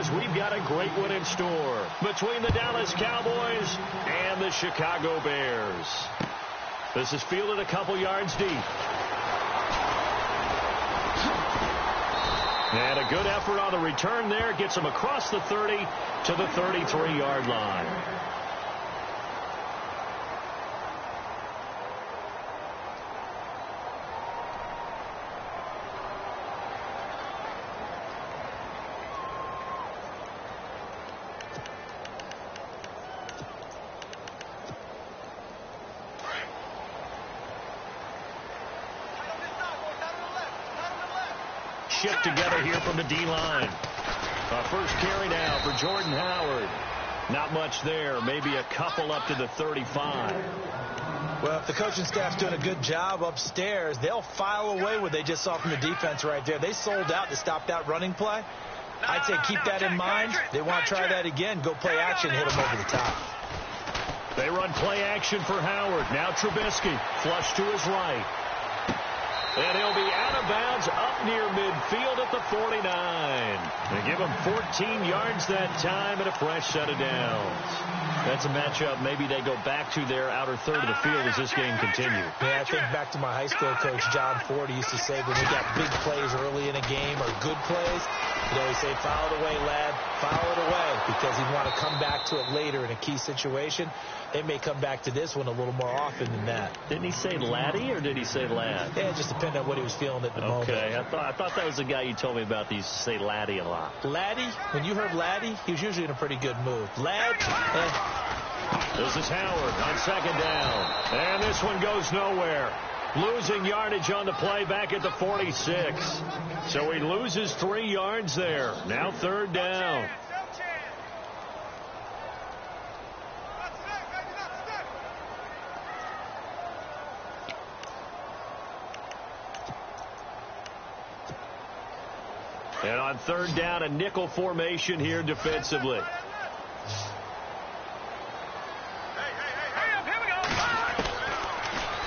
because we've got a great one in store between the Dallas Cowboys and the Chicago Bears. This is fielded a couple yards deep. And a good effort on the return there. Gets him across the 30 to the 33-yard line. Shift together here from the D-line. First carry now for Jordan Howard. Not much there. Maybe a couple up to the 35. Well, if the coaching staff's doing a good job upstairs, they'll file away what they just saw from the defense right there. They sold out to stop that running play. I'd say keep that in mind. They want to try that again. Go play action, hit them over the top. They run play action for Howard. Now Trubisky, flush to his right. And he'll be out of bounds up near midfield at the 49. They give him 14 yards that time and a fresh set of downs. That's a matchup maybe they go back to their outer third of the field as this game continues. Yeah, I think back to my high school coach, John Ford, he used to say when we got big plays early in a game or good plays, he'd always say, foul it away, lad, foul it away, because he'd want to come back to it later in a key situation. They may come back to this one a little more often than that. Didn't he say laddie or did he say lad? Yeah, it just depended on what he was feeling at the moment. Okay, I thought that was the guy you told me about that used to say laddie a lot. Laddie? When you heard laddie, he was usually in a pretty good mood. Lad? This is Howard on second down. And this one goes nowhere. Losing yardage on the play back at the 46. So he loses 3 yards there. Now third down. And on third down, a nickel formation here defensively.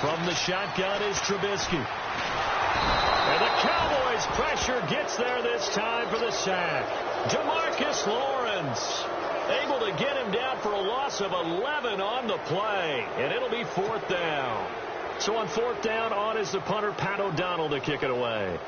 From the shotgun is Trubisky. And the Cowboys' pressure gets there this time for the sack. DeMarcus Lawrence able to get him down for a loss of 11 on the play. And it'll be fourth down. So on fourth down, on is the punter, Pat O'Donnell, to kick it away.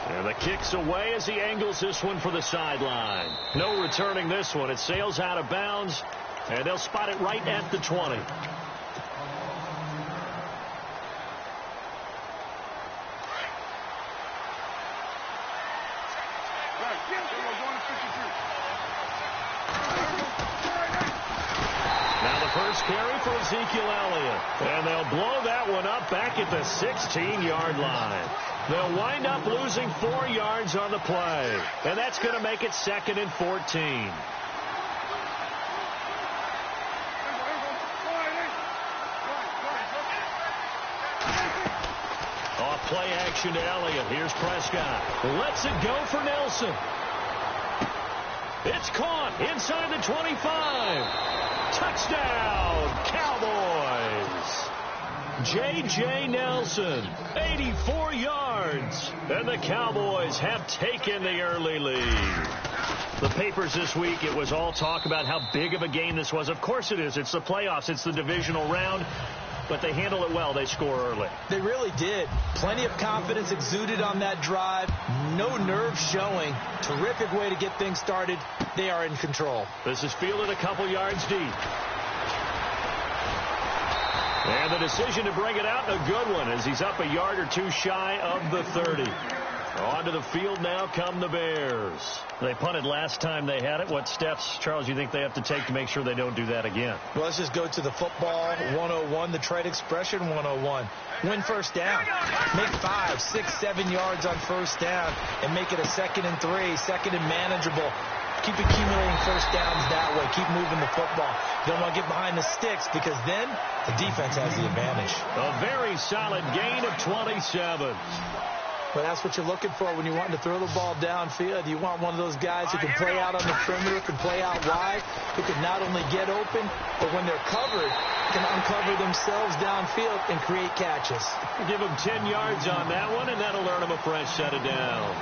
And the kick's away as he angles this one for the sideline. No returning this one. It sails out of bounds, and they'll spot it right at the 20. Now the first carry for Ezekiel Elliott. And they'll blow that one up back at the 16-yard line. They'll wind up losing 4 yards on the play. And that's going to make it 2nd and 14. Off play action to Elliott. Here's Prescott. Lets it go for Nelson. It's caught inside the 25. Touchdown, Cowboys. J.J. Nelson, 84 yards. And the Cowboys have taken the early lead. The papers this week, it was all talk about how big of a game this was. Of course it is. It's the playoffs. It's the divisional round. But they handle it well. They score early. They really did. Plenty of confidence exuded on that drive. No nerve showing. Terrific way to get things started. They are in control. This is fielded a couple yards deep. And the decision to bring it out, a good one, as he's up a yard or two shy of the 30. Onto the field now come the Bears. They punted last time they had it. What steps, Charles, you think they have to take to make sure they don't do that again? Well, let's just go to the football 101, the trade expression 101. Win first down. Make 5, 6, 7 yards on first down and make it a 2nd and 3, 2nd and manageable. Keep accumulating first downs that way. Keep moving the football. Don't want to get behind the sticks because then the defense has the advantage. A very solid gain of 27. Well, that's what you're looking for when you're wanting to throw the ball downfield. You want one of those guys who can play out on the perimeter, can play out wide, who can not only get open, but when they're covered, can uncover themselves downfield and create catches. Give them 10 yards on that one, and that'll earn them a fresh set of downs.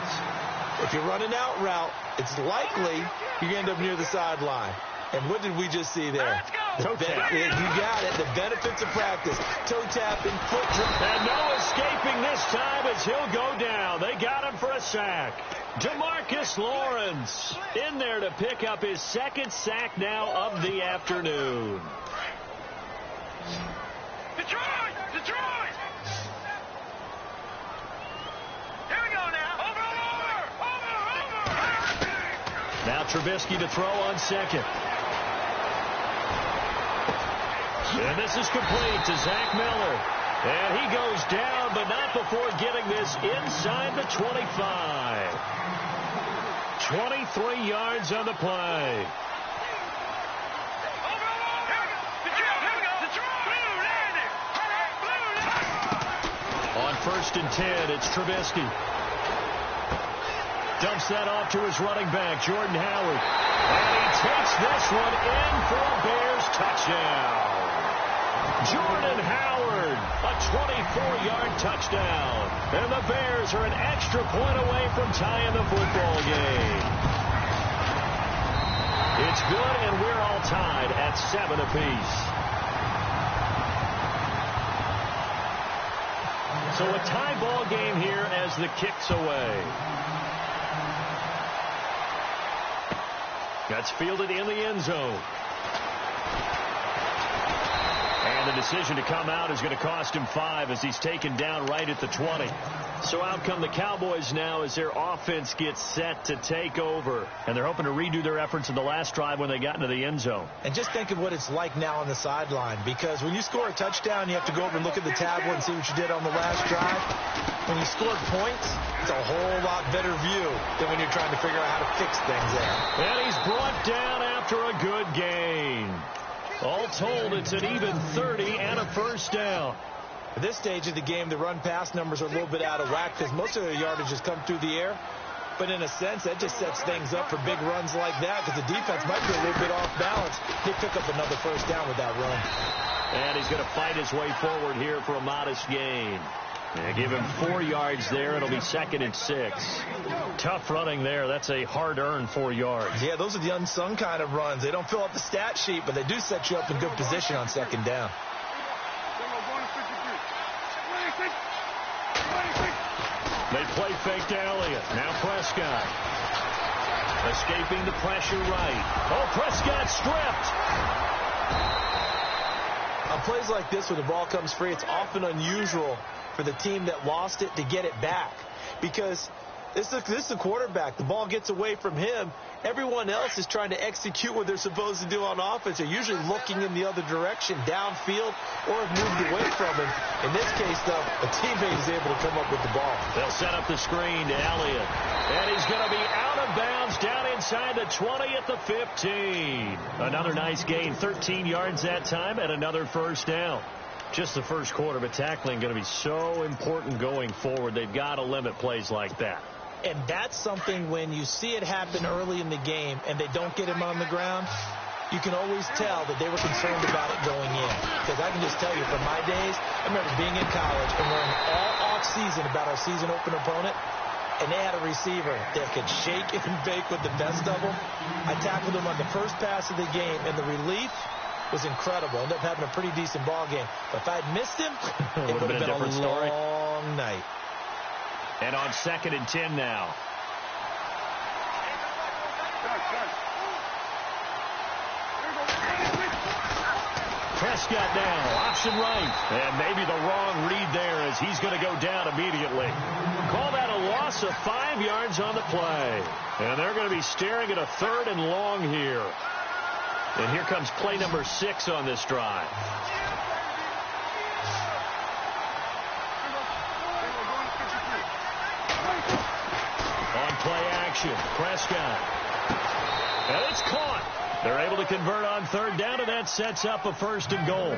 If you're running out route, it's likely you end up near the sideline. And what did we just see there? Toe tap. You got it. The benefits of practice. Toe tapping, foot drop. And no escaping this time as he'll go down. They got him for a sack. DeMarcus Lawrence in there to pick up his second sack now of the afternoon. Detroit! Detroit! Here we go now. Over! Now Trubisky to throw on second. And this is complete to Zach Miller. And he goes down, but not before getting this inside the 25. 23 yards on the play. On 1st and 10, it's Trubisky. Dumps that off to his running back, Jordan Howard. And he takes this one in for a Bears touchdown. Jordan Howard, a 24-yard touchdown. And the Bears are an extra point away from tying the football game. It's good, and we're all tied at 7 apiece. So a tie ball game here as the kick's away. That's fielded in the end zone. And the decision to come out is going to cost him 5 as he's taken down right at the 20. So out come the Cowboys now as their offense gets set to take over. And they're hoping to redo their efforts in the last drive when they got into the end zone. And just think of what it's like now on the sideline, because when you score a touchdown, you have to go over and look at the tablet and see what you did on the last drive. When you scored points, it's a whole lot better view than when you're trying to figure out how to fix things there. And he's brought down after a good gain. All told, it's an even 30 and a first down. At this stage of the game, the run-pass numbers are a little bit out of whack because most of their yardage has come through the air. But in a sense, that just sets things up for big runs like that because the defense might be a little bit off balance. They pick up another first down with that run. And he's going to fight his way forward here for a modest gain. Yeah, give him 4 yards there. It'll be 2nd and 6. Tough running there. That's a hard-earned 4 yards. Yeah, those are the unsung kind of runs. They don't fill up the stat sheet, but they do set you up in good position on 2nd down. They play fake to Elliott. Now Prescott. Escaping the pressure right. Oh, Prescott stripped. On plays like this where the ball comes free, it's often unusual for the team that lost it to get it back. Because this is the quarterback. The ball gets away from him. Everyone else is trying to execute what they're supposed to do on offense. They're usually looking in the other direction, downfield, or have moved away from him. In this case, though, a teammate is able to come up with the ball. They'll set up the screen to Elliott. And he's going to be out of bounds down inside the 20 at the 15. Another nice gain, 13 yards that time, and another first down. Just the first quarter, but tackling going to be so important going forward. They've got to limit plays like that. And that's something when you see it happen early in the game and they don't get him on the ground, you can always tell that they were concerned about it going in. Because I can just tell you from my days, I remember being in college and learning all off-season about our season open opponent, and they had a receiver that could shake and bake with the best of them. I tackled him on the first pass of the game, and the relief was incredible. Ended up having a pretty decent ball game. But if I'd missed him, it would have been a different story. long night. And on 2nd and 10 now. Prescott now, option right. And maybe the wrong read there as he's going to go down immediately. Call that a loss of 5 yards on the play. And they're going to be staring at a 3rd and long here. And here comes play number 6 on this drive. On play action, Prescott. And it's caught. They're able to convert on third down, and that sets up a 1st and goal.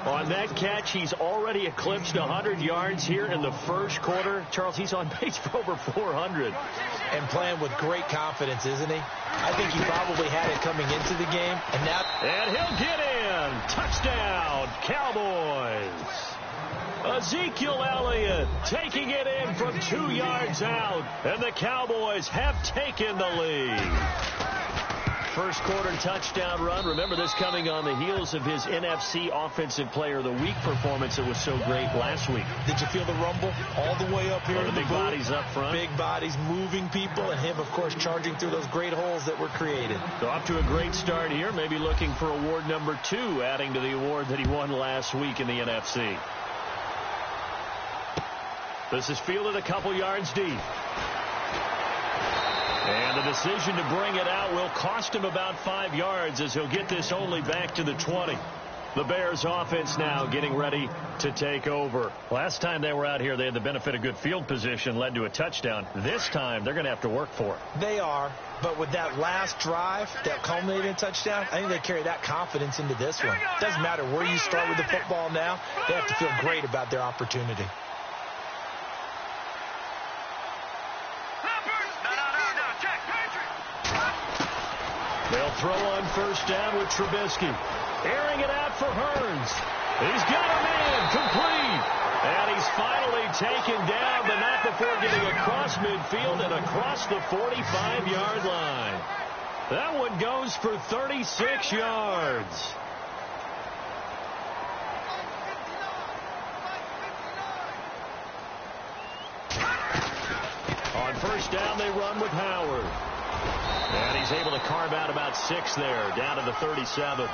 On that catch, he's already eclipsed 100 yards here in the first quarter. Charles, he's on pace for over 400. And playing with great confidence, isn't he? I think he probably had it coming into the game. And he'll get in. Touchdown, Cowboys. Ezekiel Elliott taking it in from 2 yards out. And the Cowboys have taken the lead. First quarter touchdown run. Remember, this coming on the heels of his NFC Offensive Player of the Week performance that was so great last week. Did you feel the rumble all the way up here? The big bodies up front. Big bodies moving people, and him, of course, charging through those great holes that were created. So off to a great start here. Maybe looking for award number 2, adding to the award that he won last week in the NFC. This is fielded a couple yards deep. And the decision to bring it out will cost him about 5 yards as he'll get this only back to the 20. The Bears offense now getting ready to take over. Last time they were out here, they had the benefit of good field position, led to a touchdown. This time, they're going to have to work for it. They are, but with that last drive that culminated in a touchdown, I think they carry that confidence into this one. Doesn't matter where you start with the football now, they have to feel great about their opportunity. They'll throw on first down with Trubisky. Airing it out for Hearns. He's got him in, complete. And he's finally taken down, but not before getting across midfield and across the 45-yard line. That one goes for 36 yards. On first down, they run with Howard. And he's able to carve out about 6 there, down to the 37.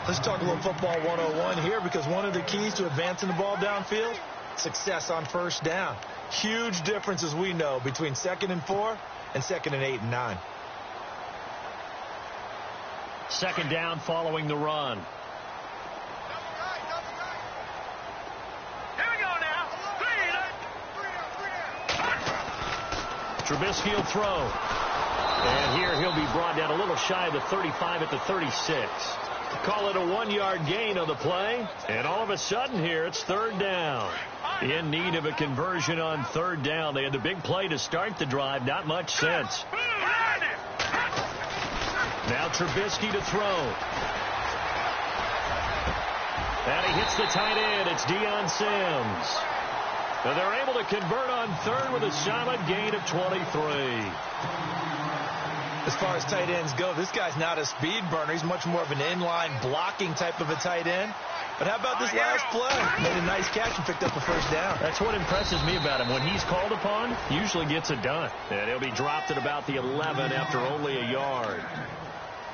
Let's talk a little football 101 here, because one of the keys to advancing the ball downfield, success on first down. Huge difference, as we know, between 2nd and 4 and 2nd and 8 and 9. Second down following the run. Here we go now. Trubisky will throw. And here he'll be brought down a little shy of the 35 at the 36. Call it a 1-yard gain on the play. And all of a sudden here, it's third down. In need of a conversion on third down. They had the big play to start the drive. Not much sense. Now Trubisky to throw. And he hits the tight end. It's Deion Sims. And they're able to convert on third with a solid gain of 23. As far as tight ends go, this guy's not a speed burner. He's much more of an inline blocking type of a tight end. But how about this last play? Made a nice catch and picked up a first down. That's what impresses me about him. When he's called upon, he usually gets it done. And he'll be dropped at about the 11 after only a yard.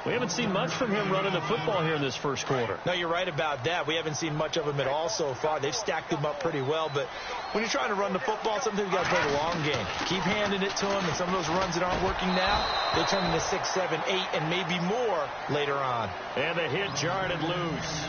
We haven't seen much from him running the football here in this first quarter. No, you're right about that. We haven't seen much of him at all so far. They've stacked him up pretty well. But when you're trying to run the football, sometimes you got to play the long game. Keep handing it to him, and some of those runs that aren't working now, they turn into 6, 7, 8, and maybe more later on. And the hit jarred and loose.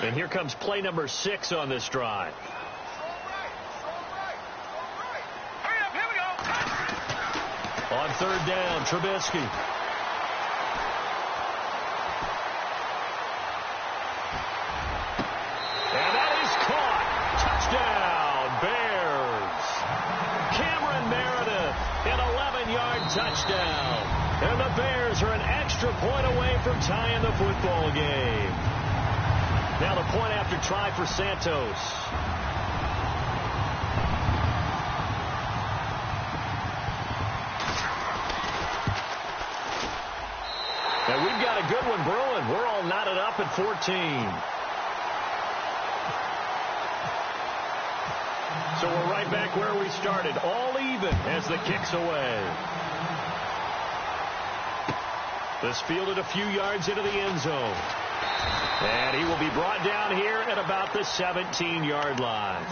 And here comes play number 6 on this drive. Hurry up, here we go. On third down, Trubisky. And that is caught. Touchdown, Bears. Cameron Meredith, an 11-yard touchdown. And the Bears are an extra point away from tying the football game. Now the point after try for Santos. And we've got a good one brewing. We're all knotted up at 14. So we're right back where we started. All even as the kick's away. This fielded a few yards into the end zone. And he will be brought down here at about the 17-yard line.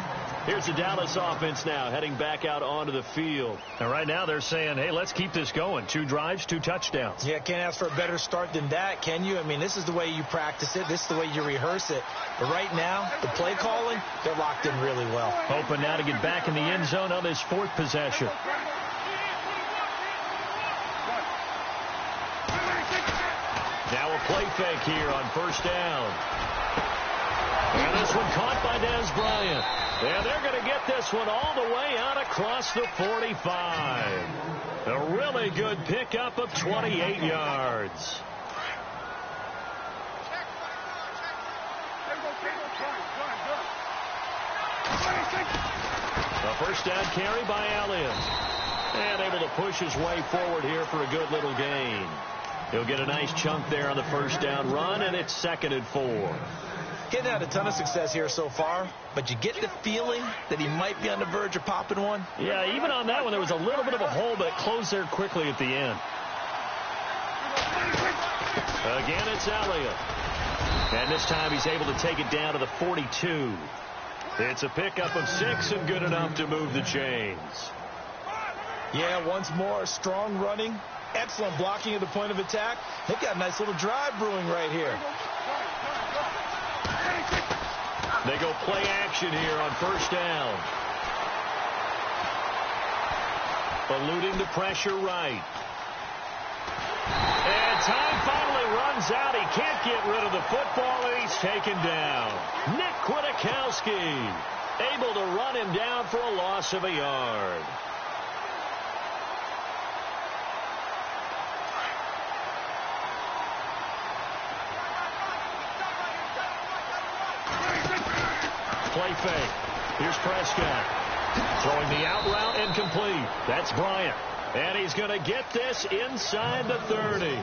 Here's the Dallas offense now heading back out onto the field. And right now they're saying, hey, let's keep this going. 2 drives, 2 touchdowns. Yeah, can't ask for a better start than that, can you? I mean, this is the way you practice it. This is the way you rehearse it. But right now, the play calling, they're locked in really well. Hoping now to get back in the end zone on this 4th possession. Now a play fake here on 1st down. And this one caught by Dez Bryant. And they're going to get this one all the way out across the 45. A really good pickup of 28 yards. A 1st down carry by Elliott. And able to push his way forward here for a good little gain. He'll get a nice chunk there on the 1st down run, and it's 2nd and 4. He's had a ton of success here so far, but you get the feeling that he might be on the verge of popping one. Yeah, even on that one, there was a little bit of a hole, but it closed there quickly at the end. Again, it's Elliott. And this time he's able to take it down to the 42. It's a pickup of 6 and good enough to move the chains. Yeah, once more, strong running. Excellent blocking at the point of attack. They've got a nice little drive brewing right here. They go play action here on 1st down. Eluding the pressure right. And time finally runs out. He can't get rid of the football, and he's taken down. Nick Kwiatkowski able to run him down for a loss of a yard. Play fake. Here's Prescott. Throwing the out route incomplete. That's Bryant. And he's going to get this inside the 30.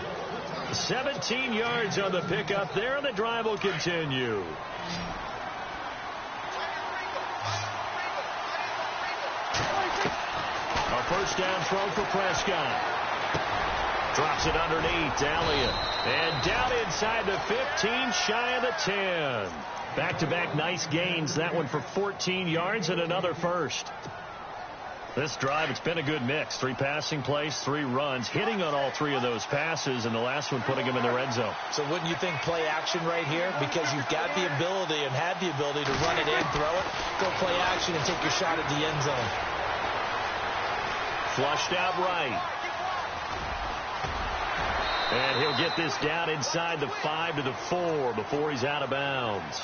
17 yards on the pickup there, and the drive will continue. A 1st down throw for Prescott. Drops it underneath to Elliott. And down inside the 15, shy of the 10. Back-to-back nice gains. That one for 14 yards and another 1st. This drive, it's been a good mix. 3 passing plays, 3 runs, hitting on all 3 of those passes, and the last one putting him in the red zone. So wouldn't you think play action right here? Because you've got the ability and had the ability to run it in, throw it, go play action, and take your shot at the end zone. Flushed out right. And he'll get this down inside the 5 to the 4 before he's out of bounds.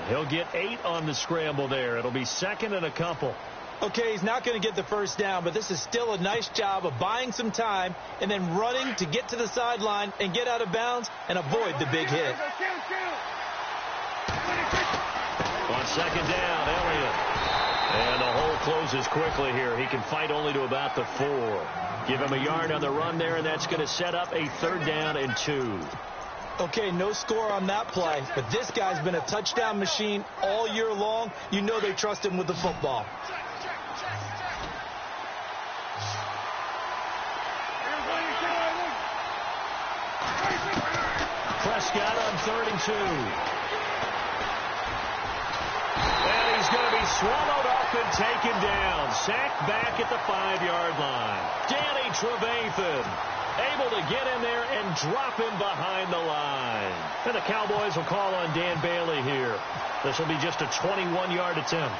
He'll get 8 on the scramble there. It'll be 2nd and a couple. Okay, he's not going to get the 1st down, but this is still a nice job of buying some time and then running to get to the sideline and get out of bounds and avoid the big hit. On 2nd down, Elliott. And the hole closes quickly here. He can fight only to about the 4. Give him a yard on the run there, and that's going to set up a 3rd down and 2. Okay, no score on that play, but this guy's been a touchdown machine all year long. You know they trust him with the football. Prescott on 3rd and 2. And he's going to be swallowed up and taken down. Sacked back at the 5-yard line. Danny Trevathan able to get in there and drop him behind the line. And the Cowboys will call on Dan Bailey here. This will be just a 21-yard attempt.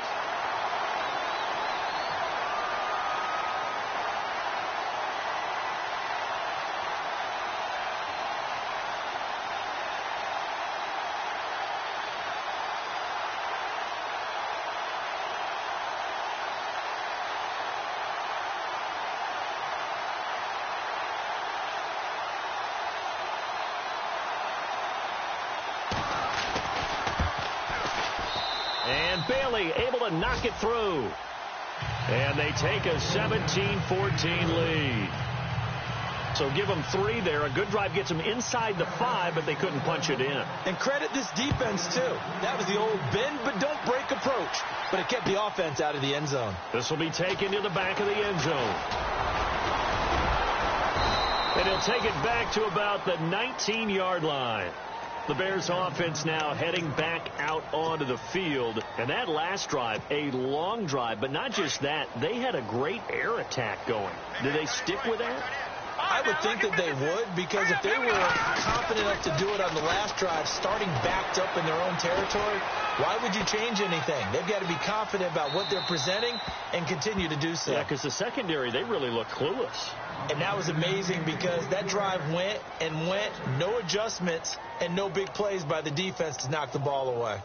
And Bailey able to knock it through. And they take a 17-14 lead. So give them 3 there. A good drive gets them inside the 5, but they couldn't punch it in. And credit this defense, too. That was the old bend but don't break approach. But it kept the offense out of the end zone. This will be taken to the back of the end zone. And he'll take it back to about the 19-yard line. The Bears offense now heading back out onto the field. And that last drive, a long drive, but not just that. They had a great air attack going. Do they stick with that? I would think that they would, because if they were confident enough to do it on the last drive, starting backed up in their own territory, why would you change anything? They've got to be confident about what they're presenting and continue to do so. Yeah, because the secondary, they really look clueless. And that was amazing because that drive went and went, no adjustments and no big plays by the defense to knock the ball away.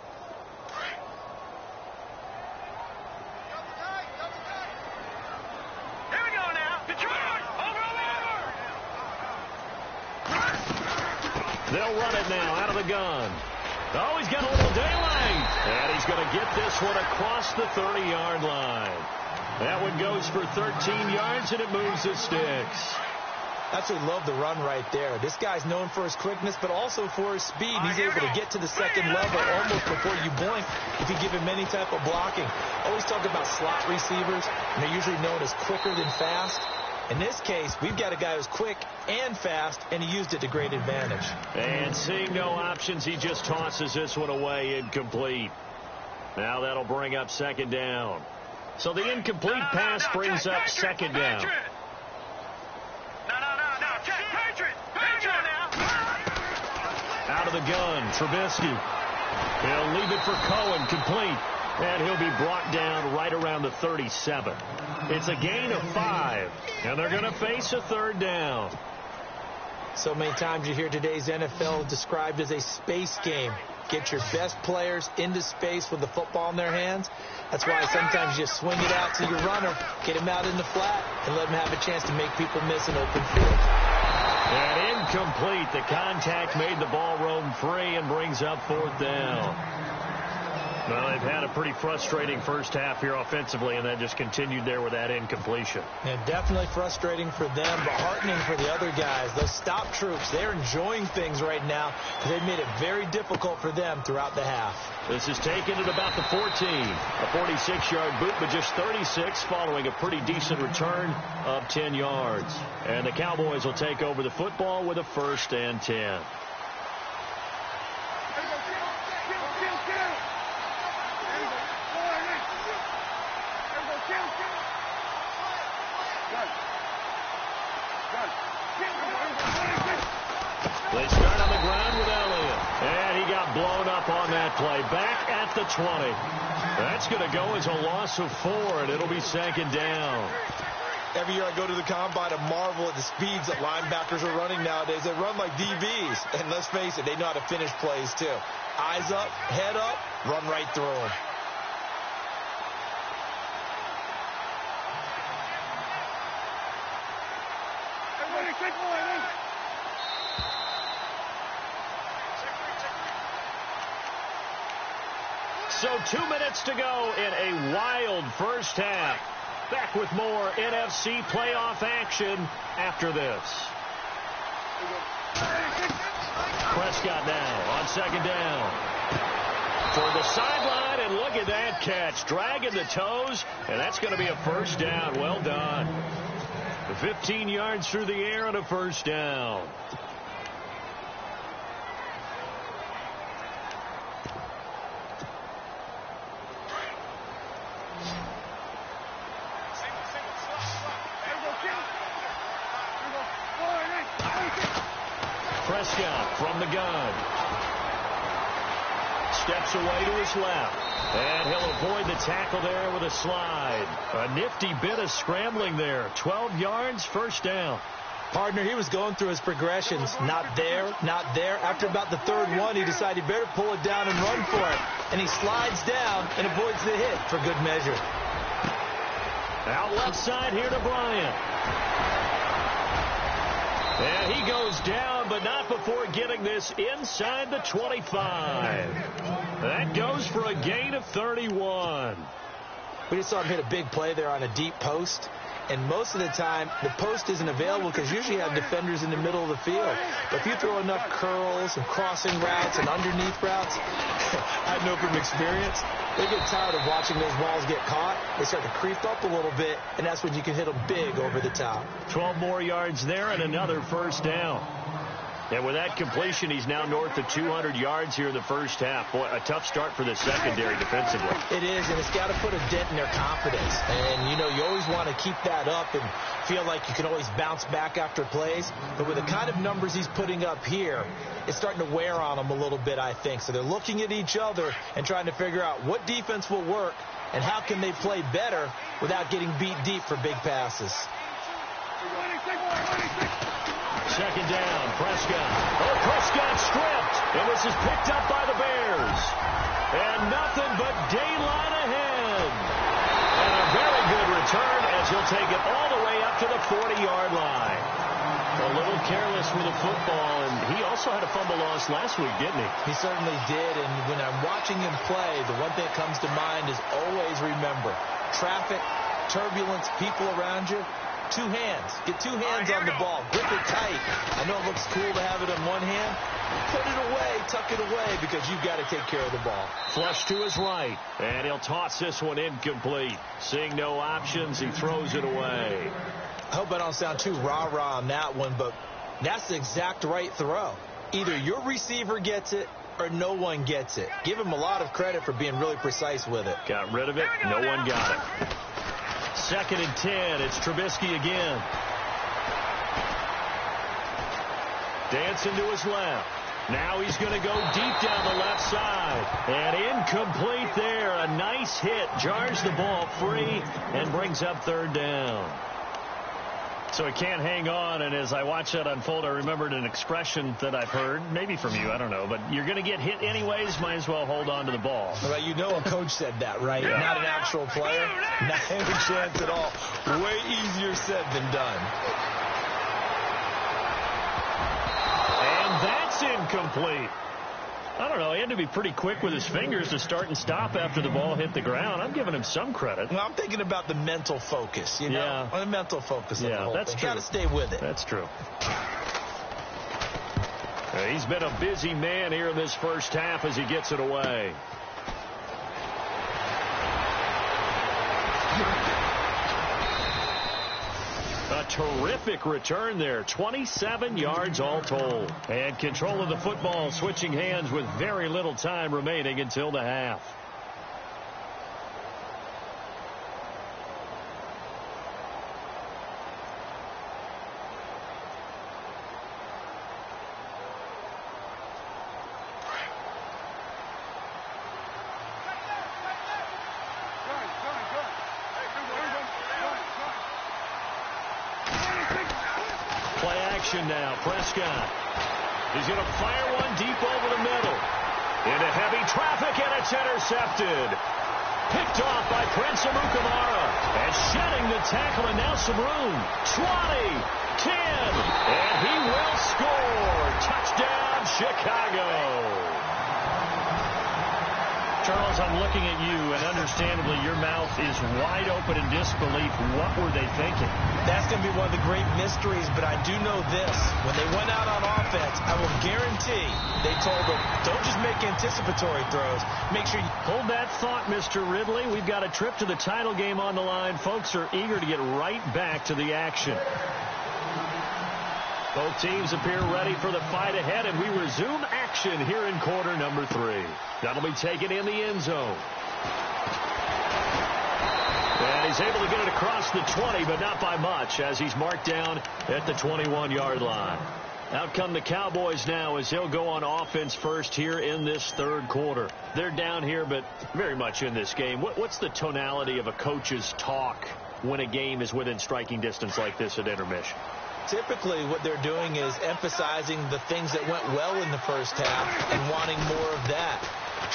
Here we go now. Detroit. They'll run it now out of the gun. Oh, he's got a little daylight. And he's going to get this one across the 30-yard line. That one goes for 13 yards, and it moves the sticks. Absolutely love the run right there. This guy's known for his quickness, but also for his speed. He's able to get to the second level almost before you blink if you give him any type of blocking. Always talk about slot receivers, and they're usually known as quicker than fast. In this case, we've got a guy who's quick and fast, and he used it to great advantage. And seeing no options, he just tosses this one away, incomplete. Now that'll bring up second down. So the incomplete pass brings up second down. Out of the gun, Trubisky. He'll leave it for Cohen, complete. And he'll be brought down right around the 37. It's a gain of 5, and they're going to face a third down. So many times you hear today's NFL described as a space game. Get your best players into space with the football in their hands. That's why sometimes you swing it out to your runner, get him out in the flat, and let him have a chance to make people miss an open field. And incomplete. The contact made the ball roam free and brings up fourth down. Well, they've had a pretty frustrating first half here offensively, and that just continued there with that incompletion. And definitely frustrating for them, but heartening for the other guys. Those stop troops, they're enjoying things right now because they've made it very difficult for them throughout the half. This is taken at about the 14. A 46-yard boot, but just 36 following a pretty decent return of 10 yards. And the Cowboys will take over the football with a 1st and 10. They start on the ground with Elliott. And he got blown up on that play. Back at the 20. That's going to go as a loss of 4, and it'll be second down. Every year I go to the combine, I marvel at the speeds that linebackers are running nowadays. They run like DBs. And let's face it, they know how to finish plays too. Eyes up, head up, run right through them. So 2 minutes to go in a wild first half. Back with more NFC playoff action after this. Prescott now on second down. For the sideline, and look at that catch. Dragging the toes, and that's going to be a first down. Well done. 15 yards through the air and a first down. Prescott from the gun. Steps away to his left. And he'll avoid the tackle there with a slide. A nifty bit of scrambling there. 12 yards, first down. Partner, he was going through his progressions. Not there, not there. After about the third one, he decided he better pull it down and run for it. And he slides down and avoids the hit for good measure. Out left side here to Bryant. And he goes down, but not before getting this inside the 25. That goes for a gain of 31. We just saw him hit a big play there on a deep post. And most of the time, the post isn't available because usually you have defenders in the middle of the field. But if you throw enough curls and crossing routes and underneath routes, I know from experience, they get tired of watching those balls get caught. They start to creep up a little bit, and that's when you can hit them big over the top. 12 more yards there and another first down. And with that completion, he's now north of 200 yards here in the first half. Boy, a tough start for the secondary defensively. It is, and it's got to put a dent in their confidence. And, you know, you always want to keep that up and feel like you can always bounce back after plays. But with the kind of numbers he's putting up here, it's starting to wear on them a little bit, I think. So they're looking at each other and trying to figure out what defense will work and how can they play better without getting beat deep for big passes. Second down, Prescott. Oh, Prescott stripped, and this is picked up by the Bears. And nothing but daylight ahead. And a very good return as he'll take it all the way up to the 40-yard line. A little careless with the football, and he also had a fumble loss last week, didn't he? He certainly did, and when I'm watching him play, the one thing that comes to mind is always remember, traffic, turbulence, people around you, two hands. Get two hands on the ball. Grip it tight. I know it looks cool to have it in one hand. Put it away, tuck it away, because you've got to take care of the ball. Flush to his right, and he'll toss this one incomplete. Seeing no options, he throws it away. I hope I don't sound too rah-rah on that one, but that's the exact right throw. Either your receiver gets it or no one gets it. Give him a lot of credit for being really precise with it. Got rid of it. No one got it. 2nd and 10. It's Trubisky again. Dancing to his left. Now he's going to go deep down the left side. And incomplete there. A nice hit. Jars the ball free and brings up 3rd down. So he can't hang on, and as I watch that unfold, I remembered an expression that I've heard, maybe from you, I don't know, but you're going to get hit anyways, might as well hold on to the ball. Well, you know a coach said that, right? Yeah. Not an actual player. Not any chance at all. Way easier said than done. And that's incomplete. I don't know. He had to be pretty quick with his fingers to start and stop after the ball hit the ground. I'm giving him some credit. Well, I'm thinking about the mental focus, you know? Yeah. The mental focus of the whole that's thing. true. Got to stay with it. That's true. He's been a busy man here in this first half as he gets it away. A terrific return there. 27 yards all told. And control of the football switching hands with very little time remaining until the half. Now, Prescott. He's going to fire one deep over the middle. Into heavy traffic, and it's intercepted. Picked off by Prince Amukamara. And shedding the tackle, and now some room. 20, 10, and he will score. Touchdown, Chicago. Charles, I'm looking at you, and understandably, your mouth is wide open in disbelief. What were they thinking? That's going to be one of the great mysteries, but I do know this. When they went out on offense, I will guarantee they told them, don't just make anticipatory throws. Make sure you hold that thought, Mr. Ridley. We've got a trip to the title game on the line. Folks are eager to get right back to the action. Both teams appear ready for the fight ahead, and we resume action here in quarter number 3. That'll be taken in the end zone. And he's able to get it across the 20, but not by much, as he's marked down at the 21-yard line. Out come the Cowboys now as they'll go on offense first here in this 3rd quarter. They're down here, but very much in this game. What's the tonality of a coach's talk when a game is within striking distance like this at intermission? Typically, what they're doing is emphasizing the things that went well in the first half and wanting more of that.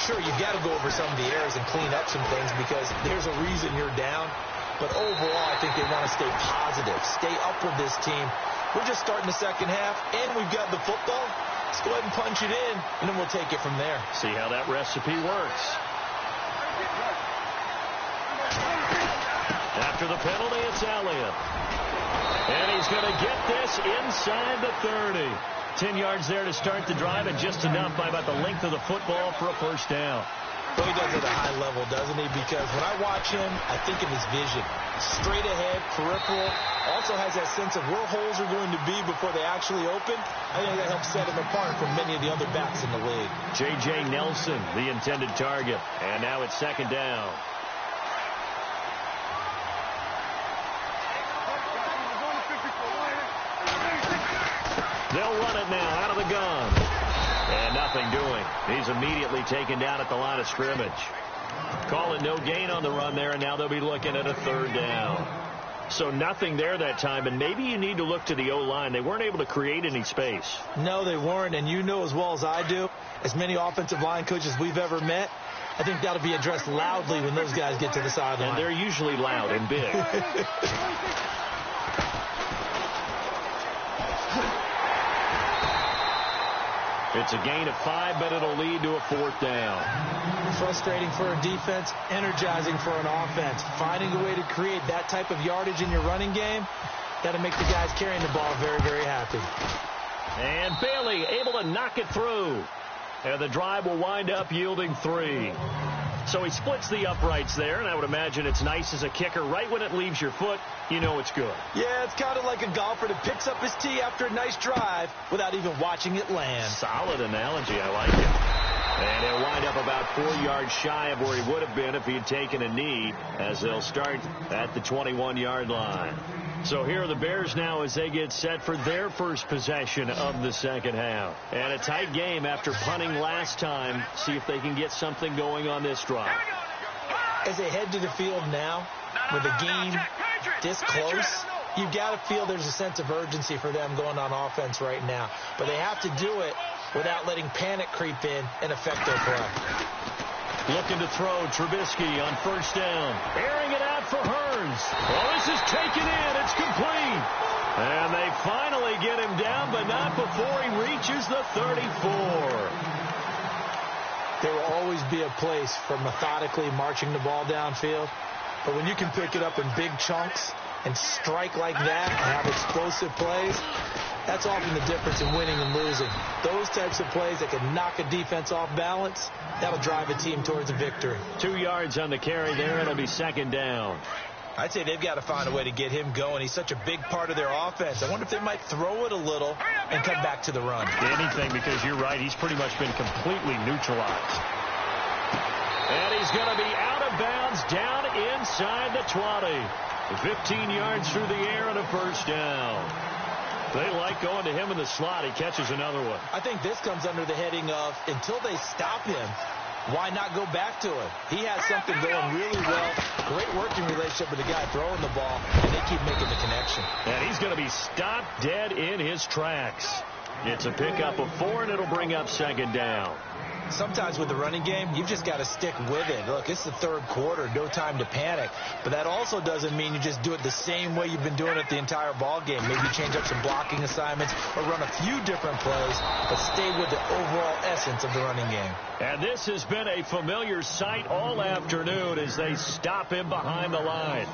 Sure, you've got to go over some of the errors and clean up some things because there's a reason you're down. But overall, I think they want to stay positive, stay up with this team. We're just starting the second half, and we've got the football. Let's go ahead and punch it in, and then we'll take it from there. See how that recipe works. After the penalty, it's Elliott. And he's going to get this inside the 30. 10 yards there to start the drive, and just enough by about the length of the football for a first down. Well, he does it at a high level, doesn't he? Because when I watch him, I think of his vision. Straight ahead, peripheral. Also has that sense of where holes are going to be before they actually open. I think that helps set him apart from many of the other backs in the league. J.J. Nelson, the intended target. And now it's second down. They'll run it now out of the gun. And nothing doing. He's immediately taken down at the line of scrimmage. Calling no gain on the run there, and now they'll be looking at a third down. So nothing there that time, and maybe you need to look to the O-line. They weren't able to create any space. No, they weren't, and you know as well as I do, as many offensive line coaches we've ever met, I think that'll be addressed loudly when those guys get to the sideline. And they're usually loud and big. It's a gain of 5, but it'll lead to a fourth down. Frustrating for a defense, energizing for an offense. Finding a way to create that type of yardage in your running game, that'll make the guys carrying the ball very, very happy. And Bailey able to knock it through. And the drive will wind up yielding 3. So he splits the uprights there, and I would imagine it's nice as a kicker. Right when it leaves your foot, you know it's good. Yeah, it's kind of like a golfer that picks up his tee after a nice drive without even watching it land. Solid analogy. I like it. And he'll wind up about 4 yards shy of where he would have been if he had taken a knee, as they'll start at the 21-yard line. So here are the Bears now as they get set for their first possession of the second half. And a tight game after punting last time. See if they can get something going on this drive. As they head to the field now, with the game this close, you've got to feel there's a sense of urgency for them going on offense right now. But they have to do it without letting panic creep in and affect their play. Looking to throw, Trubisky on first down. Airing it out for Hearns. Well, this is taken in. It's complete. And they finally get him down, but not before he reaches the 34. There will always be a place for methodically marching the ball downfield. But when you can pick it up in big chunks and strike like that and have explosive plays, that's often the difference in winning and losing. Those types of plays that can knock a defense off balance, that'll drive a team towards a victory. 2 yards on the carry there. It'll be second down. I'd say they've got to find a way to get him going. He's such a big part of their offense. I wonder if they might throw it a little and come back to the run. Anything, because you're right. He's pretty much been completely neutralized. And he's going to be out of bounds down inside the 20. 15 yards through the air and a first down. They like going to him in the slot. He catches another one. I think this comes under the heading of, until they stop him, why not go back to him? He has something going really well. Great working relationship with the guy throwing the ball, and they keep making the connection. And he's going to be stopped dead in his tracks. It's a pickup of 4, and it'll bring up second down. Sometimes with the running game, you've just got to stick with it. Look, it's the third quarter, no time to panic. But that also doesn't mean you just do it the same way you've been doing it the entire ball game. Maybe change up some blocking assignments or run a few different plays, but stay with the overall essence of the running game. And this has been a familiar sight all afternoon as they stop him behind the line.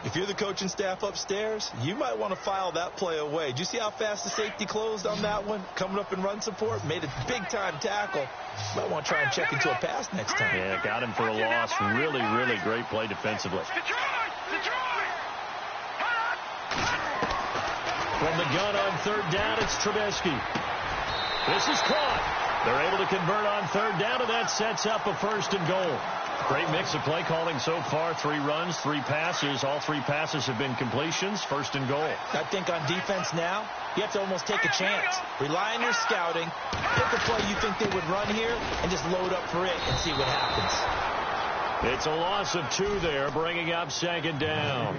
If you're the coaching staff upstairs, you might want to file that play away. Did you see how fast the safety closed on that one? Coming up in run support, made a big-time tackle. Might want to try and check into a pass next time. Yeah, got him for a loss. Really, really great play defensively. From the gun on third down, it's Trubisky. This is caught. They're able to convert on third down, and that sets up a first and goal. Great mix of play calling so far. 3 runs, 3 passes. All 3 passes have been completions. First and goal. I think on defense now, you have to almost take a chance. Rely on your scouting. Pick a play you think they would run here and just load up for it and see what happens. It's a loss of 2 there, bringing up second down.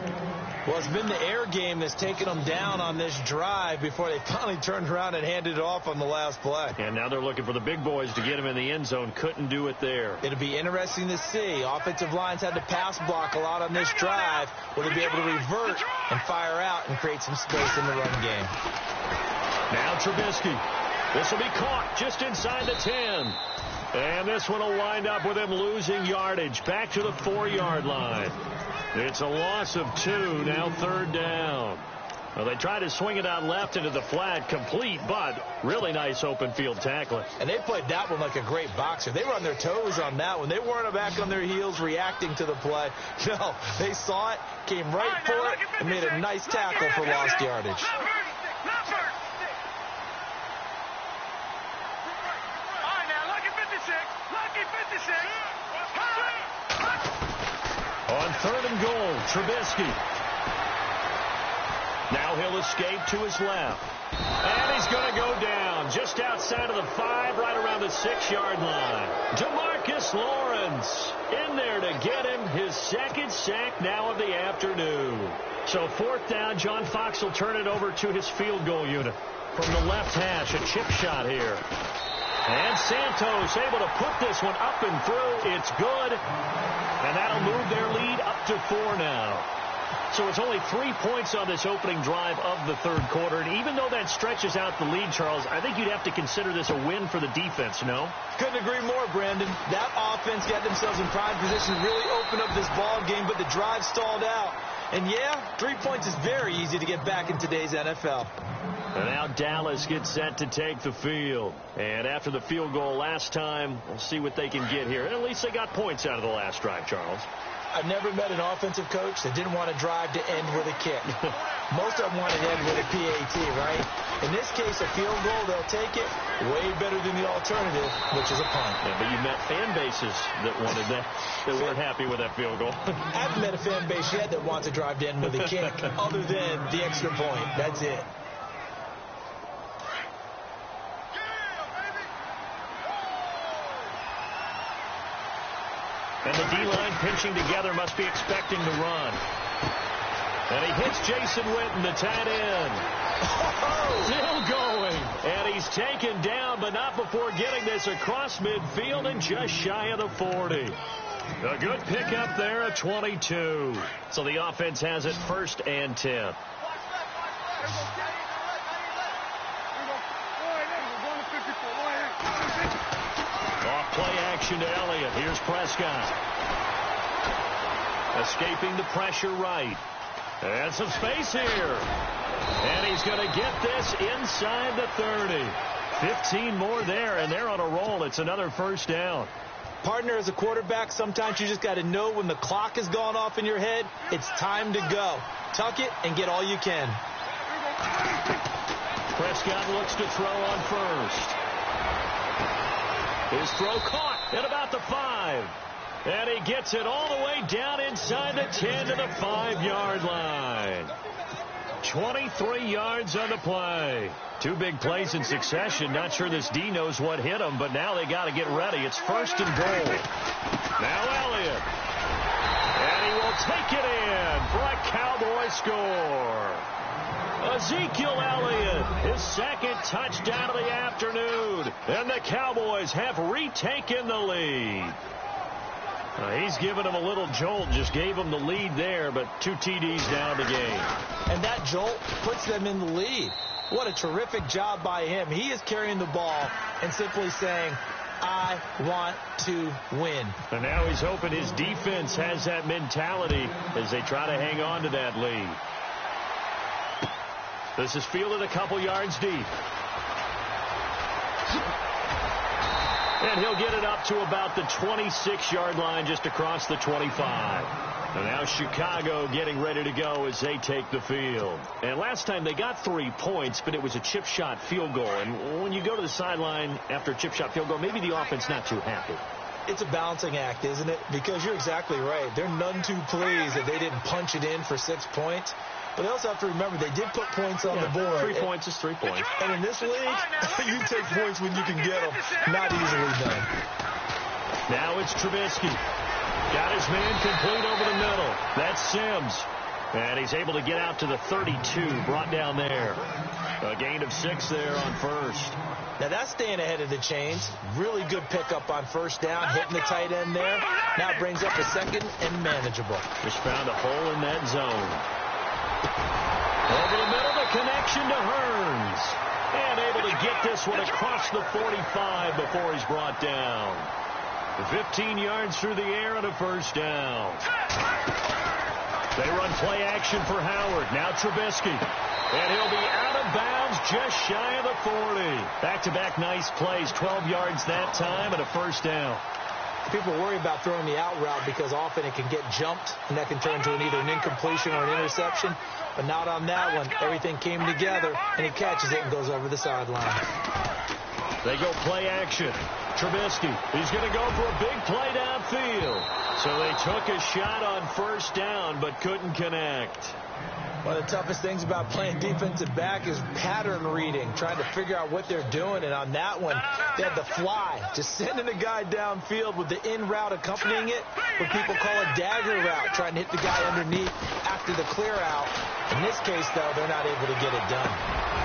Well, it's been the air game that's taken them down on this drive before they finally turned around and handed it off on the last play. And now they're looking for the big boys to get him in the end zone. Couldn't do it there. It'll be interesting to see. Offensive lines had to pass block a lot on this drive. Will they be able to revert and fire out and create some space in the run game? Now Trubisky. This will be caught just inside the 10. And this one will wind up with him losing yardage back to the 4-yard line. It's a loss of 2, now third down. Well, they tried to swing it out left into the flat, complete, but really nice open field tackling. And they played that one like a great boxer. They were on their toes on that one. They weren't back on their heels reacting to the play. No, they saw it, came right for it, and made a nice tackle for lost yardage. On 3rd and goal, Trubisky. Now he'll escape to his left. And he's going to go down just outside of the 5, right around the 6-yard line. Demarcus Lawrence in there to get him his 2nd sack now of the afternoon. So 4th down, John Fox will turn it over to his field goal unit. From the left hash, a chip shot here. And Santos able to put this one up and through. It's good. And that'll move their lead up to 4 now. So it's only 3 points on this opening drive of the 3rd quarter. And even though that stretches out the lead, Charles, I think you'd have to consider this a win for the defense, no? Couldn't agree more, Brandon. That offense got themselves in prime position to really open up this ball game, but the drive stalled out. And, yeah, 3 points is very easy to get back in today's NFL. And now Dallas gets set to take the field. And after the field goal last time, we'll see what they can get here. And at least they got points out of the last drive, Charles. I've never met an offensive coach that didn't want to drive to end with a kick. Most of them want to end with a PAT, right? In this case, a field goal, they'll take it. Way better than the alternative, which is a punt. Yeah, but you met fan bases that wanted that, that weren't happy with that field goal. I haven't met a fan base yet that wants to drive to end with a kick, other than the extra point. That's it. And the D-line pinching together must be expecting to run. And he hits Jason Witten, the tight end. Still going. And he's taken down, but not before getting this across midfield and just shy of the 40. A good pickup there at 22. So the offense has it 1st and 10. Play action to Elliott. Here's Prescott. Escaping the pressure right. And some space here. And he's going to get this inside the 30. 15 more there, and they're on a roll. It's another 1st down. Partner, as a quarterback, sometimes you just got to know when the clock has gone off in your head, it's time to go. Tuck it and get all you can. Prescott looks to throw on 1st. His throw caught at about the 5. And he gets it all the way down inside the 10 to the 5-yard line. 23 yards on the play. 2 big plays in succession. Not sure this D knows what hit him, but now they got to get ready. It's 1st and goal. Now Elliott. And he will take it in for a Cowboy score. Ezekiel Elliott, his 2nd touchdown of the afternoon. And the Cowboys have retaken the lead. He's given him a little jolt, just gave him the lead there, but 2 TDs down the game. And that jolt puts them in the lead. What a terrific job by him. He is carrying the ball and simply saying, I want to win. And now he's hoping his defense has that mentality as they try to hang on to that lead. This is fielded a couple yards deep. And he'll get it up to about the 26-yard line, just across the 25. And now Chicago getting ready to go as they take the field. And last time they got 3 points, but it was a chip shot field goal. And when you go to the sideline after a chip shot field goal, maybe the offense not too happy. It's a balancing act, isn't it? Because you're exactly right. They're none too pleased that they didn't punch it in for 6 points. But they also have to remember they did put points on the board. 3 points is 3 points. And in this league, you take points when you can get them. Not easily done. Now it's Trubisky. Got his man complete over the middle. That's Sims. And he's able to get out to the 32, brought down there. A gain of 6 there on 1st. Now that's staying ahead of the chains. Really good pickup on 1st down, hitting the tight end there. Now it brings up a 2nd and manageable. Just found a hole in that zone. Over the middle, the connection to Hearns. And able to get this one across the 45 before he's brought down. 15 yards through the air and a 1st down. They run play action for Howard. Now Trubisky. And he'll be out of bounds just shy of the 40. Back-to-back nice plays. 12 yards that time and a first down. People worry about throwing the out route because often it can get jumped, and that can turn into either an incompletion or an interception. But not on that one. Everything came together, and he catches it and goes over the sideline. They go play action. Trubisky, he's going to go for a big play downfield. So they took a shot on first down but couldn't connect. One of the toughest things about playing defensive back is pattern reading, trying to figure out what they're doing. And on that one, they had the fly, just sending a guy downfield with the in route accompanying it, what people call a dagger route, trying to hit the guy underneath after the clear out. In this case, though, they're not able to get it done.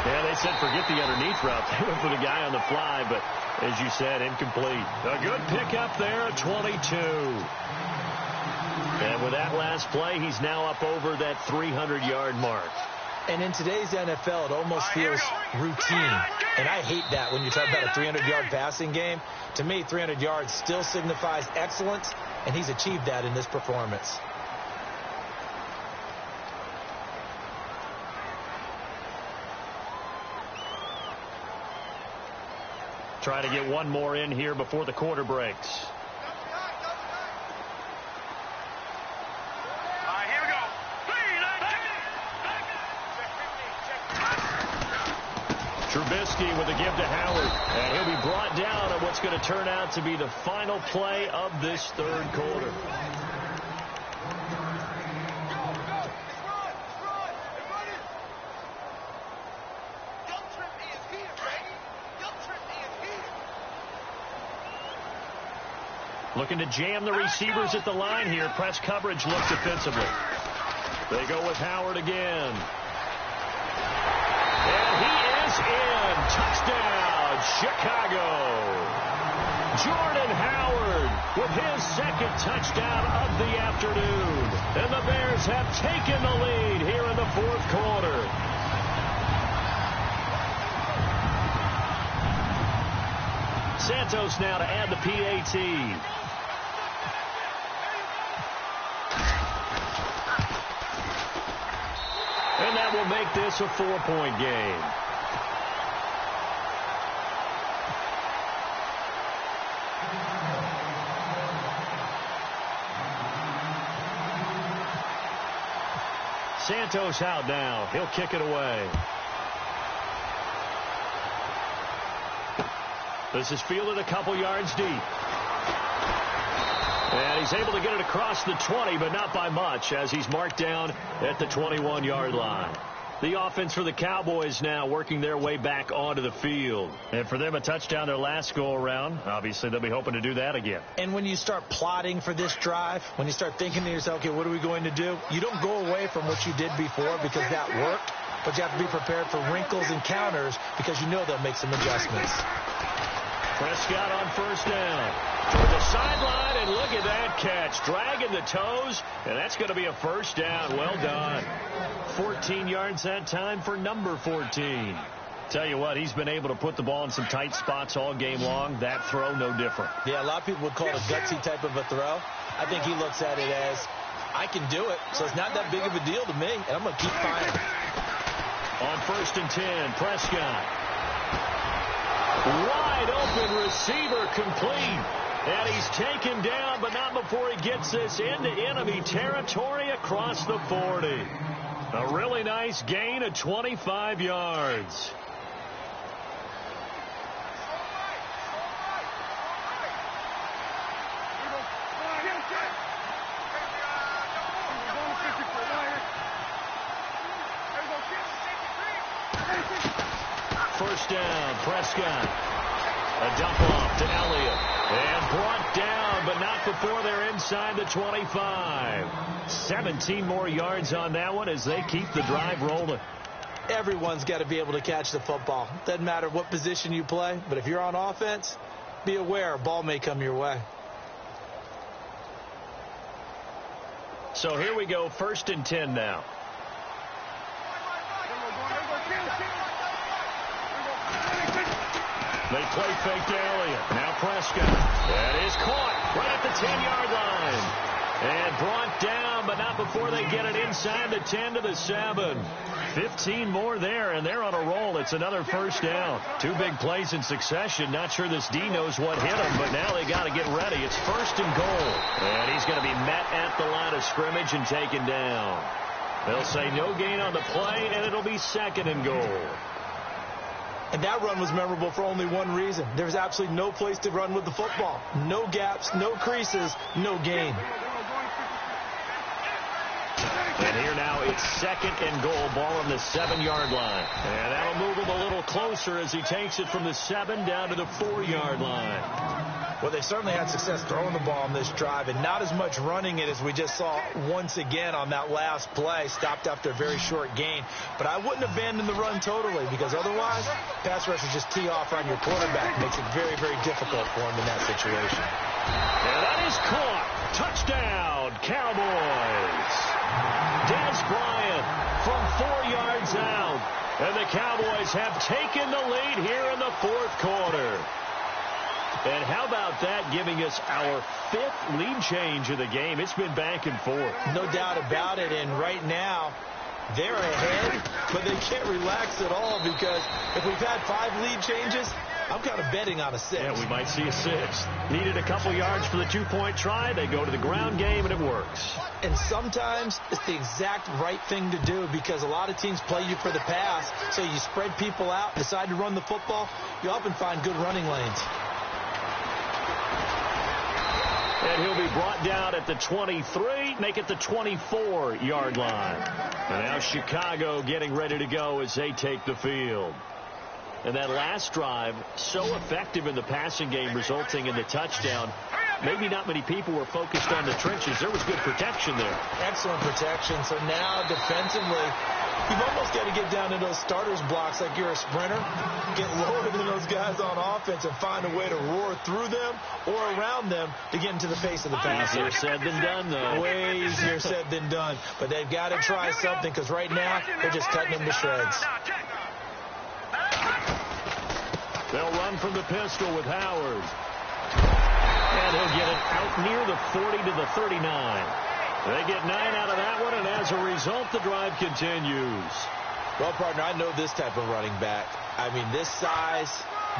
Yeah, they said forget the underneath route. They went for the guy on the fly, but as you said, incomplete. A good pickup there at 22. And with that last play, he's now up over that 300-yard mark. And in today's NFL, it almost feels routine. And I hate that when you talk about a 300-yard passing game. To me, 300 yards still signifies excellence, and he's achieved that in this performance. Try to get one more in here before the quarter breaks. Trubisky with a give to Howard. And he'll be brought down on what's going to turn out to be the final play of this third quarter. Looking to jam the receivers at the line here. Press coverage looks defensively. They go with Howard again. And he is in. Touchdown, Chicago. Jordan Howard with his second touchdown of the afternoon. And the Bears have taken the lead here in the fourth quarter. Santos now to add the PAT. And that will make this a 4-point game. Santos out now. He'll kick it away. This is fielded a couple yards deep. And he's able to get it across the 20, but not by much, as he's marked down at the 21-yard line. The offense for the Cowboys now working their way back onto the field. And for them, a touchdown their last go-around. Obviously, they'll be hoping to do that again. And when you start plotting for this drive, when you start thinking to yourself, okay, what are we going to do? You don't go away from what you did before because that worked, but you have to be prepared for wrinkles and counters because you know they'll make some adjustments. Prescott on first down. Toward the sideline, and look at that catch. Dragging the toes, and that's going to be a first down. Well done. 14 yards that time for number 14. Tell you what, he's been able to put the ball in some tight spots all game long. That throw, no different. Yeah, a lot of people would call it a gutsy type of a throw. I think he looks at it as, I can do it, so it's not that big of a deal to me, and I'm going to keep firing. On first and 10, Prescott. Wide open receiver complete. And he's taken down, but not before he gets this into enemy territory across the 40. A really nice gain of 25 yards. First down, Prescott. A dump off to Elliott. And brought down, but not before they're inside the 25. 17 more yards on that one as they keep the drive rolling. Everyone's got to be able to catch the football. Doesn't matter what position you play, but if you're on offense, be aware a ball may come your way. So here we go, first and 10 now. They play fake to Elliott. Now Prescott. That is caught right at the 10-yard line. And brought down, but not before they get it inside the 10 to the 7. 15 more there, and they're on a roll. It's another first down. Two big plays in succession. Not sure this D knows what hit him, but now they got to get ready. It's first and goal. And he's going to be met at the line of scrimmage and taken down. They'll say no gain on the play, and it'll be second and goal. And that run was memorable for only one reason. There was absolutely no place to run with the football. No gaps, no creases, no gain. And here now it's second and goal, ball on the 7-yard line. And that'll move him a little closer as he takes it from the 7 down to the 4-yard line. Well, they certainly had success throwing the ball on this drive, and not as much running it as we just saw once again on that last play. Stopped after a very short gain. But I wouldn't abandon the run totally, because otherwise, pass rushers just tee off on your quarterback. Makes it very, very difficult for him in that situation. And that is caught. Touchdown, Cowboys. Des Bryant from 4 yards out. And the Cowboys have taken the lead here in the fourth quarter. And how about that, giving us our 5th lead change of the game? It's been back and forth. No doubt about it. And right now, they're ahead, but they can't relax at all, because if we've had 5 lead changes, I'm kind of betting on a 6. Yeah, we might see a 6. Needed a couple yards for the 2-point try. They go to the ground game, and it works. And sometimes it's the exact right thing to do, because a lot of teams play you for the pass. So you spread people out, decide to run the football. You often find good running lanes. And he'll be brought down at the 23, make it the 24-yard line. And now Chicago getting ready to go as they take the field. And that last drive, so effective in the passing game, resulting in the touchdown. Maybe not many people were focused on the trenches. There was good protection there. Excellent protection. So now defensively, you've almost got to get down to those starters blocks like you're a sprinter. Get lower than those guys on offense and find a way to roar through them or around them to get into the face of the passer. Easier said than done, though. Way easier said than done. But they've got to try something, because right now they're just cutting them to shreds. They'll run from the pistol with Howard. And he'll get it out near the 40 to the 39. They get 9 out of that one, and as a result, the drive continues. Well, partner, I know this type of running back. I mean, this size,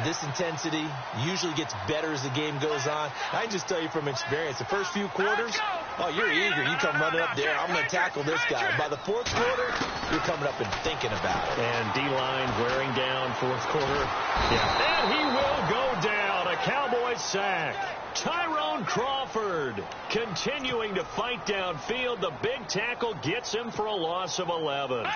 this intensity usually gets better as the game goes on. I can just tell you from experience, the first few quarters, oh, you're eager. You come running up there, I'm going to tackle this guy. By the fourth quarter, you're coming up and thinking about it. And D-line wearing down fourth quarter. Yeah. And he will go down. A Cowboys sack. Tyrone Crawford continuing to fight downfield. The big tackle gets him for a loss of 11.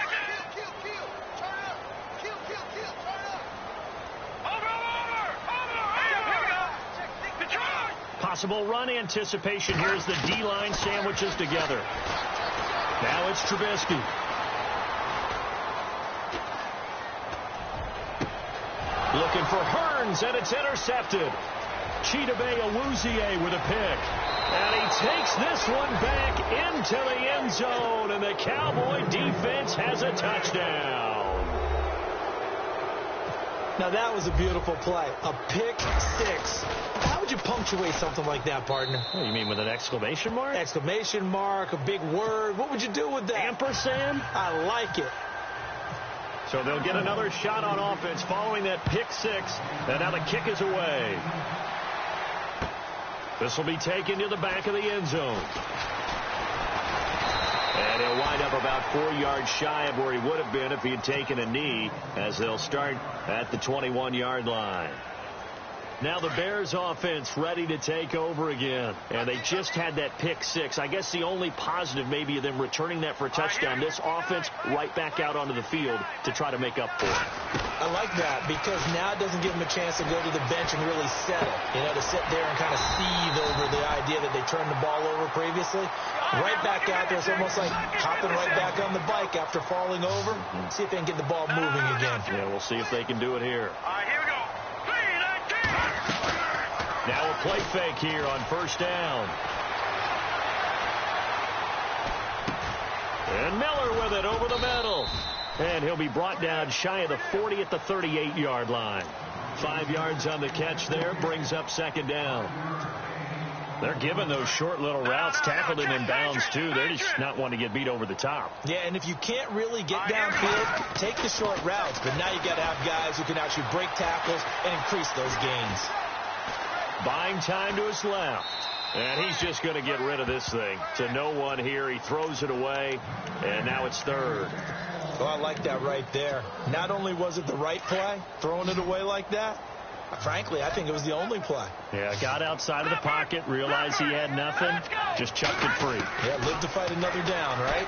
Possible run anticipation here as the D-line sandwiches together. Now it's Trubisky. Looking for Hearns, and it's intercepted. Chidobe Awuzie with a pick. And he takes this one back into the end zone, and the Cowboy defense has a touchdown. Now, that was a beautiful play. A pick 6. How would you punctuate something like that, partner? What do you mean, with an exclamation mark? Exclamation mark, a big word. What would you do with that? Ampersand? I like it. So they'll get another shot on offense following that pick 6. And now the kick is away. This will be taken to the back of the end zone. And he'll wind up about 4 yards shy of where he would have been if he had taken a knee, as they'll start at the 21-yard line. Now the Bears offense ready to take over again. And they just had that pick 6. I guess the only positive maybe of them returning that for a touchdown. This offense right back out onto the field to try to make up for it. I like that, because now it doesn't give them a chance to go to the bench and really settle. You know, to sit there and kind of seethe over the idea that they turned the ball over previously. Right back out there. It's almost like hopping right back on the bike after falling over. See if they can get the ball moving again. Yeah, we'll see if they can do it here. Here we go. Now a play fake here on first down. And Miller with it over the middle. And he'll be brought down shy of the 40 at the 38-yard line. 5 yards on the catch there, brings up second down. They're giving those short little routes, tackled him in bounds, too. They're just not wanting to get beat over the top. Yeah, and if you can't really get downfield, take the short routes. But now you got to have guys who can actually break tackles and increase those gains. Buying time to his left. And he's just going to get rid of this thing. To no one here. He throws it away, and now it's third. Oh, I like that right there. Not only was it the right play, throwing it away like that, frankly, I think it was the only play. Yeah, got outside of the pocket, realized he had nothing, just chucked it free. Yeah, live to fight another down, right?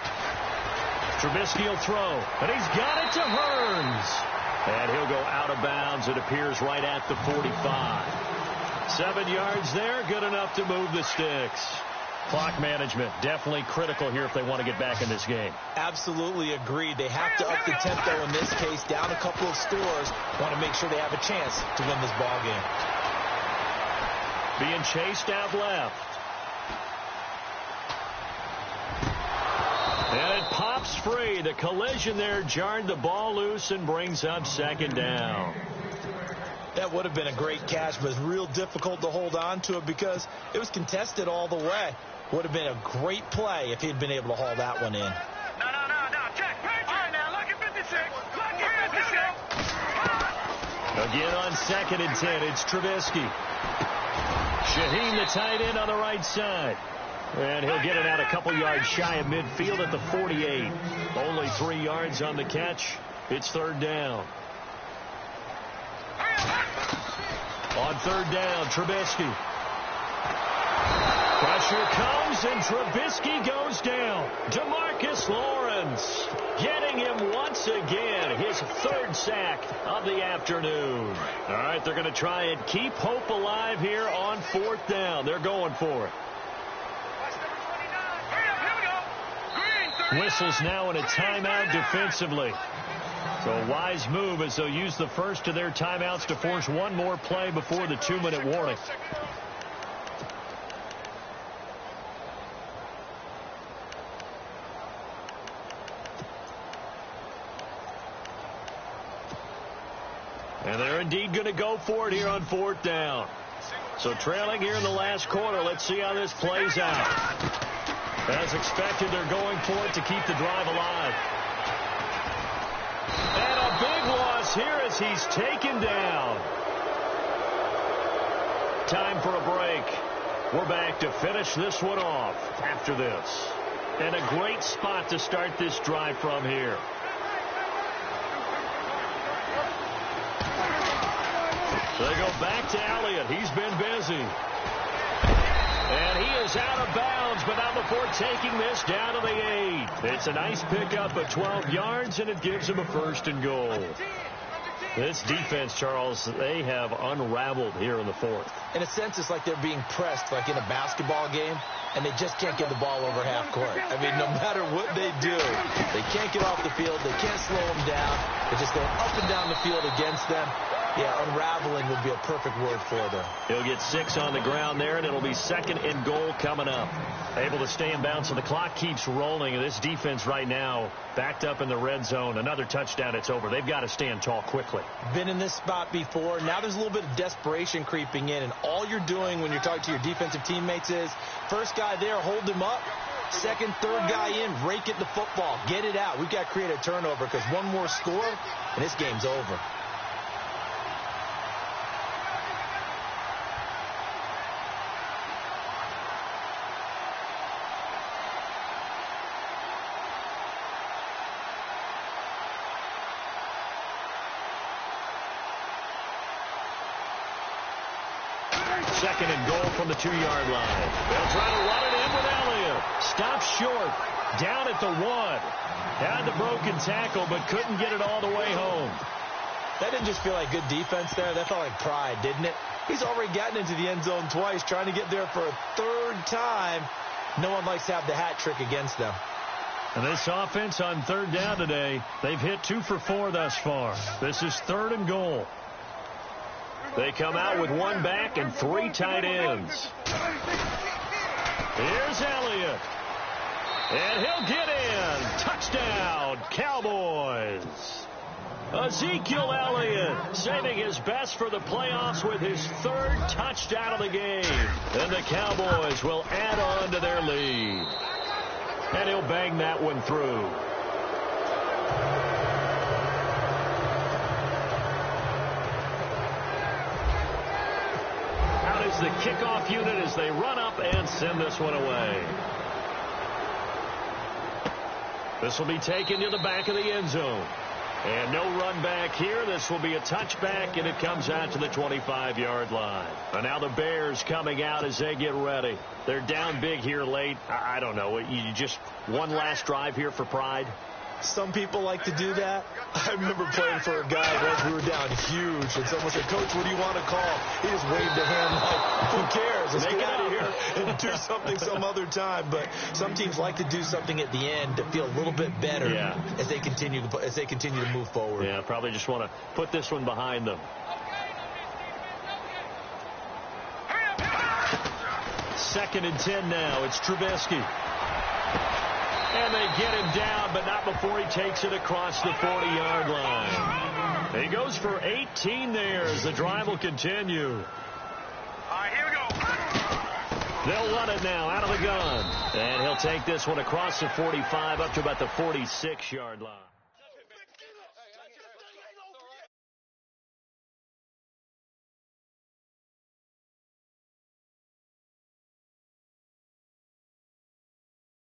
Trubisky will throw, and he's got it to Hearns. And he'll go out of bounds, it appears, right at the 45. 7 yards there, good enough to move the sticks. Clock management, definitely critical here if they want to get back in this game. Absolutely agreed. They have to up the tempo in this case, down a couple of scores. Want to make sure they have a chance to win this ball game. Being chased out left. And it pops free. The collision there jarred the ball loose and brings up second down. That would have been a great catch, but it's real difficult to hold on to it because it was contested all the way. Would have been a great play if he'd been able to haul that one in. No. Check. All right, now, look at 56. Look at 56. Again on 2nd and 10, it's Trubisky. Shaheen, the tight end, on the right side. And he'll get it out a couple yards shy of midfield at the 48. Only 3 yards on the catch. It's third down. On third down, Trubisky. Pressure comes, and Trubisky goes down. DeMarcus Lawrence getting him once again. His third sack of the afternoon. All right, they're going to try and keep hope alive here on fourth down. They're going for it. Whistles now in a timeout defensively. So a wise move as they'll use the first of their timeouts to force one more play before the 2-minute warning. And they're indeed going to go for it here on fourth down. So trailing here in the last quarter. Let's see how this plays out. As expected, they're going for it to keep the drive alive. And a big loss here as he's taken down. Time for a break. We're back to finish this one off after this. And a great spot to start this drive from here. They go back to Elliott. He's been busy. And he is out of bounds, but not before taking this down to the 8. It's a nice pickup of 12 yards, and it gives him a first and goal. This defense, Charles, they have unraveled here in the fourth. In a sense, it's like they're being pressed like in a basketball game, and they just can't get the ball over half court. I mean, no matter what they do, they can't get off the field. They can't slow them down. They're just going up and down the field against them. Yeah, unraveling would be a perfect word for them. He'll get 6 on the ground there, and it'll be second and goal coming up. Able to stay in bounds, so the clock keeps rolling. And this defense right now backed up in the red zone. Another touchdown, it's over. They've got to stand tall quickly. Been in this spot before. Now there's a little bit of desperation creeping in, and all you're doing when you're talking to your defensive teammates is first guy there, hold him up. Second, third guy in, rake at the football. Get it out. We've got to create a turnover because one more score, and this game's over. Second and goal from the 2-yard line. They'll try to run it in with Elliott. Stops short. Down at the 1. Had the broken tackle, but couldn't get it all the way home. That didn't just feel like good defense there. That felt like pride, didn't it? He's already gotten into the end zone twice, trying to get there for a third time. No one likes to have the hat trick against them. And this offense on third down today, they've hit 2 for 4 thus far. This is third and goal. They come out with 1 back and 3 tight ends. Here's Elliott. And he'll get in. Touchdown, Cowboys. Ezekiel Elliott saving his best for the playoffs with his 3rd touchdown of the game. And the Cowboys will add on to their lead. And he'll bang that one through. Out is the kickoff unit as they run up and send this one away. This will be taken to the back of the end zone. And no run back here. This will be a touchback, and it comes out to the 25-yard line. And now the Bears coming out as they get ready. They're down big here late. I don't know. You just one last drive here for pride? Some people like to do that. I remember playing for a guy once we were down huge, and someone said, "Coach, what do you want to call?" He just waved a hand like, "Who cares? Let's get out of here and do something some other time." But some teams like to do something at the end to feel a little bit better as they continue to move forward. Yeah, probably just want to put this one behind them. 2nd and 10 now. It's Trubisky. And they get him down, but not before he takes it across the 40-yard line. He goes for 18 there as the drive will continue. All right, here we go. They'll run it now out of the gun. And he'll take this one across the 45 up to about the 46-yard line.